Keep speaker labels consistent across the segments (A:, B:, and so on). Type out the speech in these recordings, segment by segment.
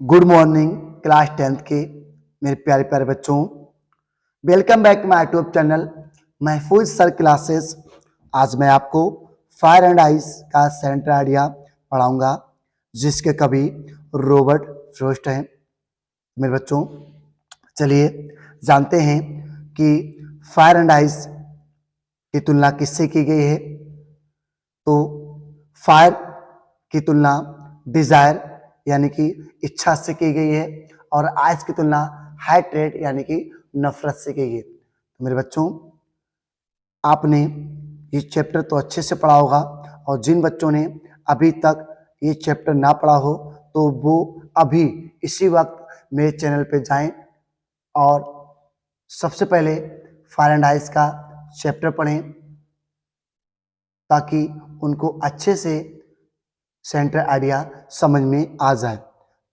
A: Good morning class 10th के मेरे प्यारे प्यारे बच्चों। Welcome back to my YouTube channel Mahfooz sir classes. आज मैं आपको फायर एंड आइस का सेंटर आइडिया पढ़ाऊंगा, जिसके कवि रॉबर्ट फ्रॉस्ट हैं। मेरे बच्चों, चलिए जानते हैं कि फायर एंड आइस की तुलना किससे की गई है। तो फायर की तुलना डिजायर यानी कि इच्छा से की गई है और आइस की तुलना हाइट्रेट यानी कि नफरत से की गई है। तो मेरे बच्चों, आपने ये चैप्टर तो अच्छे से पढ़ा होगा, और जिन बच्चों ने अभी तक ये चैप्टर ना पढ़ा हो तो वो अभी इसी वक्त मेरे चैनल पे जाएं और सबसे पहले फायर एंड आइस का चैप्टर पढ़ें, ताकि उनको अच्छे से सेंटर आइडिया समझ में आ जाए।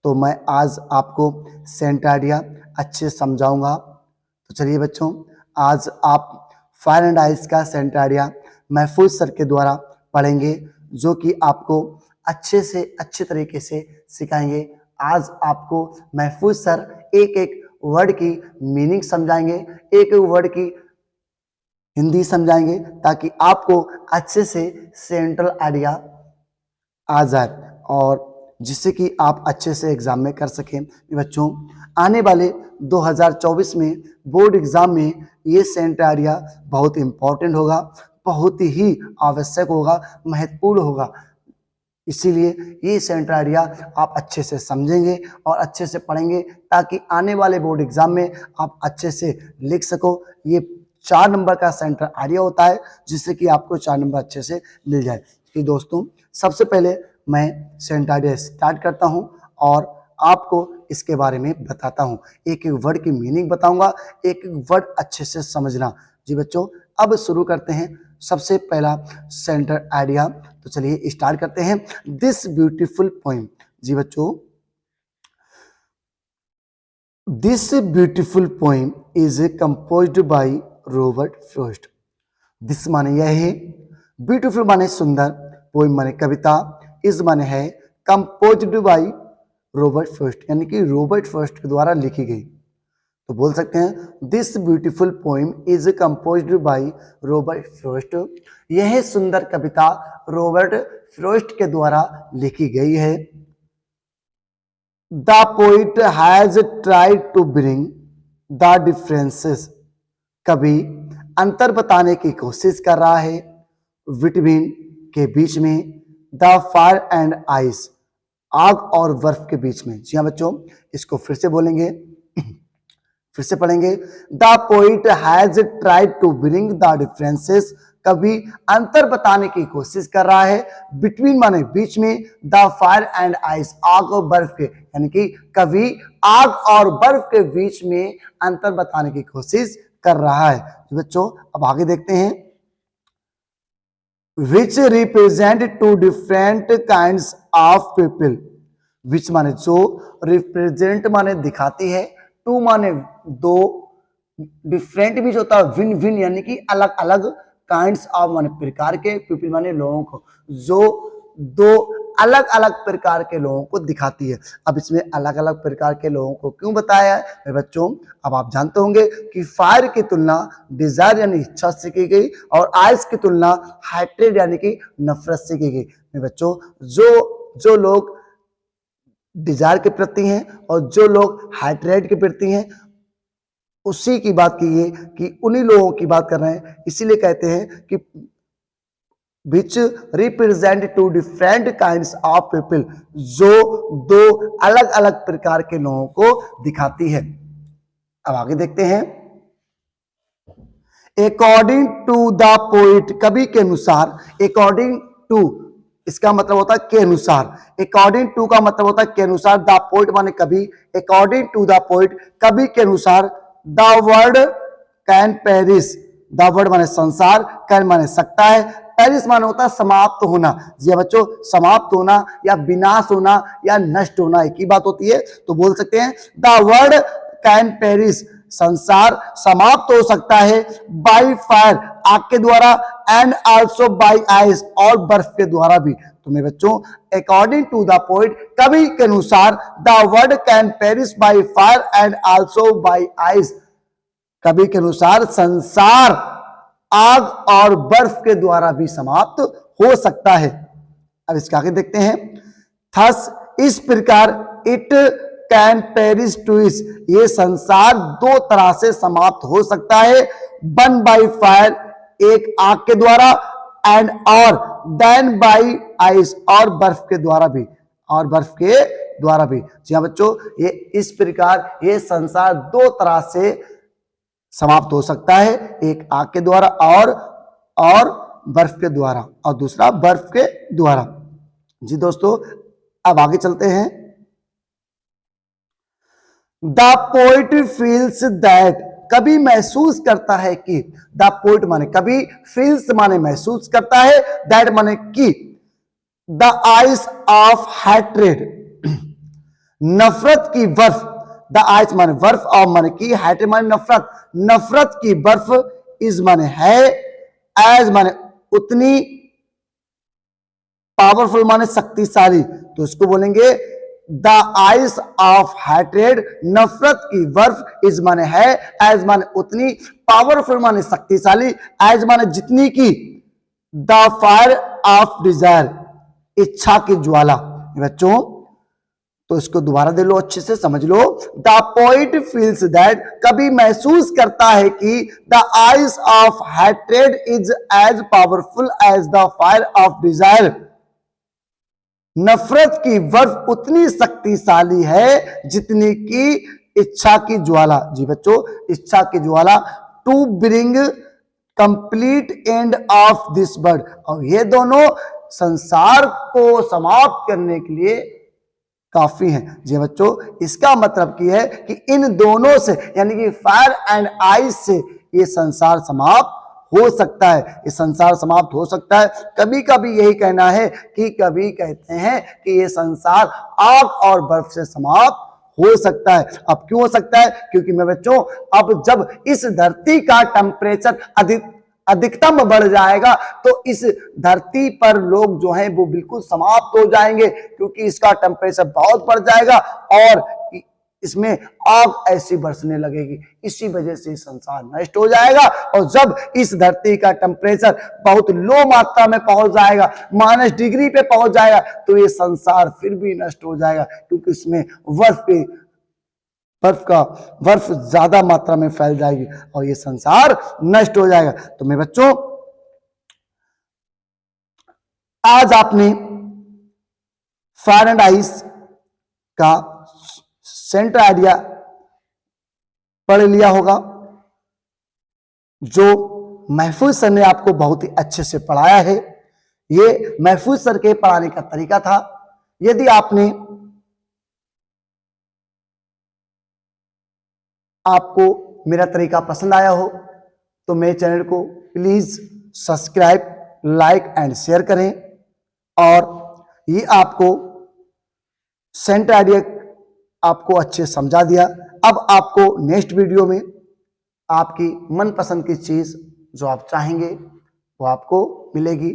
A: तो मैं आज आपको सेंटर आइडिया अच्छे से समझाऊंगा। तो चलिए बच्चों, आज आप फायर एंड आइस का सेंटर आइडिया महफूज सर के द्वारा पढ़ेंगे, जो कि आपको अच्छे से अच्छे तरीके से सिखाएंगे। आज आपको महफूज सर एक एक वर्ड की मीनिंग समझाएंगे, एक एक वर्ड की हिंदी समझाएंगे, ताकि आपको अच्छे से सेंट्रल आइडिया आ जाए और जिससे कि आप अच्छे से एग्जाम में कर सकें। बच्चों, आने वाले 2024 में बोर्ड एग्जाम में ये सेंटर आइडिया बहुत इंपॉर्टेंट होगा, बहुत ही आवश्यक होगा, महत्वपूर्ण होगा। इसीलिए ये सेंटर आइडिया आप अच्छे से समझेंगे और अच्छे से पढ़ेंगे, ताकि आने वाले बोर्ड एग्जाम में आप अच्छे से लिख सको। ये 4 नंबर का सेंटर आइडिया होता है, जिससे कि आपको 4 नंबर अच्छे से मिल जाए। कि दोस्तों, सबसे पहले मैं सेंटर आइडिया स्टार्ट करता हूं और आपको इसके बारे में बताता हूं। एक एक वर्ड की मीनिंग बताऊंगा, एक एक वर्ड अच्छे से समझना। जी बच्चों, अब शुरू करते हैं सबसे पहला सेंटर आइडिया। तो चलिए स्टार्ट करते हैं। This beautiful poem. जी बच्चों, this beautiful poem is composed by Robert Frost. This माने यह है, ब्यूटीफुल माने सुंदर, पोएम माने कविता, इज माने है, कंपोज्ड बाय रॉबर्ट फ्रॉस्ट यानी कि रॉबर्ट फ्रॉस्ट के द्वारा लिखी गई। तो बोल सकते हैं this beautiful poem is composed by Robert Frost. यह सुंदर कविता रॉबर्ट फ्रॉस्ट के द्वारा लिखी गई है। The poet has tried to bring the differences. कवि अंतर बताने की कोशिश कर रहा है बिटवीन के बीच में, द फायर एंड आइस आग और बर्फ के बीच में। जी हाँ बच्चों, इसको फिर से बोलेंगे, फिर से पढ़ेंगे। The poet has tried to bring the differences. कवि अंतर बताने की कोशिश कर रहा है बिटवीन माने बीच में, द फायर एंड आइस आग और बर्फ के, यानी कि कवि आग और बर्फ के बीच में अंतर बताने की कोशिश कर रहा है। तो बच्चों, अब आगे देखते हैं। Which represent two different kinds of people. Which माने जो, रिप्रेजेंट माने दिखाती है, टू माने दो, डिफरेंट भी जो होता है भिन्न भिन्न यानी कि अलग अलग, काइंड्स ऑफ माने प्रकार के, पीपल माने लोगों को, जो दो अलग अलग प्रकार के लोगों को दिखाती है। अब इसमें अलग अलग प्रकार के लोगों को क्यों बताया है मेरे बच्चों? अब आप जानते होंगे कि फायर की तुलना डिजायर यानी इच्छा से की गई और आइस की तुलना हाइट्रेट यानी कि नफरत से की गई। मेरे बच्चों, जो लोग डिजायर के प्रति हैं और जो लोग हाइट्रेट के प्रति हैं, उसी की बात की है कि उन्हीं लोगों की बात कर रहे हैं। इसीलिए कहते हैं कि which represent two different kinds of people, जो दो अलग अलग प्रकार के लोगों को दिखाती है। अब आगे देखते हैं। अकॉर्डिंग टू द पोइट, कवि के अनुसार, अकॉर्डिंग टू इसका मतलब होता है के अनुसार, अकॉर्डिंग टू का मतलब होता है के अनुसार, द पोइट माने कवि, अकॉर्डिंग टू द पोइट कवि के अनुसार, the word can Paris, the word माने संसार, कैन माने सकता है, पेरिस माने होता है समाप्त होना। जी बच्चों, समाप्त होना या विनाश होना या नष्ट होना एक ही बात होती है। तो बोल सकते हैं द वर्ड कैन पेरिस, संसार समाप्त हो सकता है, बाय फायर आग के द्वारा, एंड आल्सो बाय आइस और बर्फ के द्वारा भी। तो मेरे बच्चों, अकॉर्डिंग टू द पोइट, कवि के अनुसार, the world can perish by fire and also by ice. कवि के अनुसार संसार आग और बर्फ के द्वारा भी समाप्त हो सकता है। अब इसके आगे देखते हैं, थस, इस प्रकार, इट कैन पेरिश ट्विस, ये संसार दो तरह से समाप्त हो सकता है, वन बाय फायर, एक आग के द्वारा, एंड और देन बाय आइस, और बर्फ के द्वारा भी, और बर्फ के द्वारा भी। जी हाँ बच्चों, ये इस प्रकार ये संसार दो तरह से समाप्त हो सकता है, एक आग के द्वारा और बर्फ के द्वारा, और दूसरा बर्फ के द्वारा। जी दोस्तों, अब आगे चलते हैं। द पोइट फील्स दैट, कभी महसूस करता है कि, द पोइट माने कभी, फील्स माने महसूस करता है, दैट माने कि, द आइस ऑफ हैट्रेड, नफरत की बर्फ, द आइस माने बर्फ, और माने की, हैट्रेड माने नफरत, नफरत की बर्फ, इज माने है, एज माने उतनी, पावरफुल माने शक्तिशाली, तो इसको बोलेंगे द आइस ऑफ हैट्रेड, नफरत की बर्फ, इज माने है, एज माने उतनी, पावरफुल माने शक्तिशाली, एज माने जितनी की, द फायर ऑफ डिजायर, इच्छा की ज्वाला। बच्चों, तो इसको दोबारा दे लो, अच्छे से समझ लो। द पोइट फील्स दैट, कभी महसूस करता है कि, the ice of hatred is as powerful as the fire of desire, नफरत की बर्फ उतनी शक्तिशाली है जितनी की इच्छा की ज्वाला। जी बच्चों, इच्छा की ज्वाला, to bring complete end of this world, और ये दोनों संसार को समाप्त करने के लिए काफी हैं। जी बच्चों, इसका मतलब की है कि इन दोनों से, यानी कि फायर एंड आइस से, ये संसार समाप्त हो सकता है, ये संसार समाप्त हो सकता है। कभी कभी यही कहना है कि, कभी कहते हैं कि ये संसार आग और बर्फ से समाप्त हो सकता है। अब क्यों हो सकता है? क्योंकि मेरे बच्चों, अब जब इस धरती का टेम्परेचर अधिकतम बढ़ जाएगा तो इस धरती पर लोग जो हैं वो बिल्कुल समाप्त हो जाएंगे, क्योंकि इसका टेम्परेचर बहुत बढ़ जाएगा और इसमें आग ऐसी बरसने लगेगी। इसी वजह से संसार नष्ट हो जाएगा। और जब इस धरती का टेम्परेचर बहुत लो मात्रा में पहुंच जाएगा, -डिग्री पे पहुंच जाएगा, तो ये संसार फिर भी नष्ट हो जाएगा, क्योंकि इसमें बर्फ ज्यादा मात्रा में फैल जाएगी और ये संसार नष्ट हो जाएगा। तो मेरे बच्चों, आज आपने फायर एंड आइस का सेंटर आइडिया पढ़ लिया होगा, जो महफूज सर ने आपको बहुत ही अच्छे से पढ़ाया है। ये महफूज सर के पढ़ाने का तरीका था। यदि आपको मेरा तरीका पसंद आया हो तो मेरे चैनल को please subscribe, like and share करें। और ये आपको सेंटर आइडिया आपको अच्छे समझा दिया। अब आपको नेक्स्ट वीडियो में आपकी मनपसंद की चीज जो आप चाहेंगे वो आपको मिलेगी।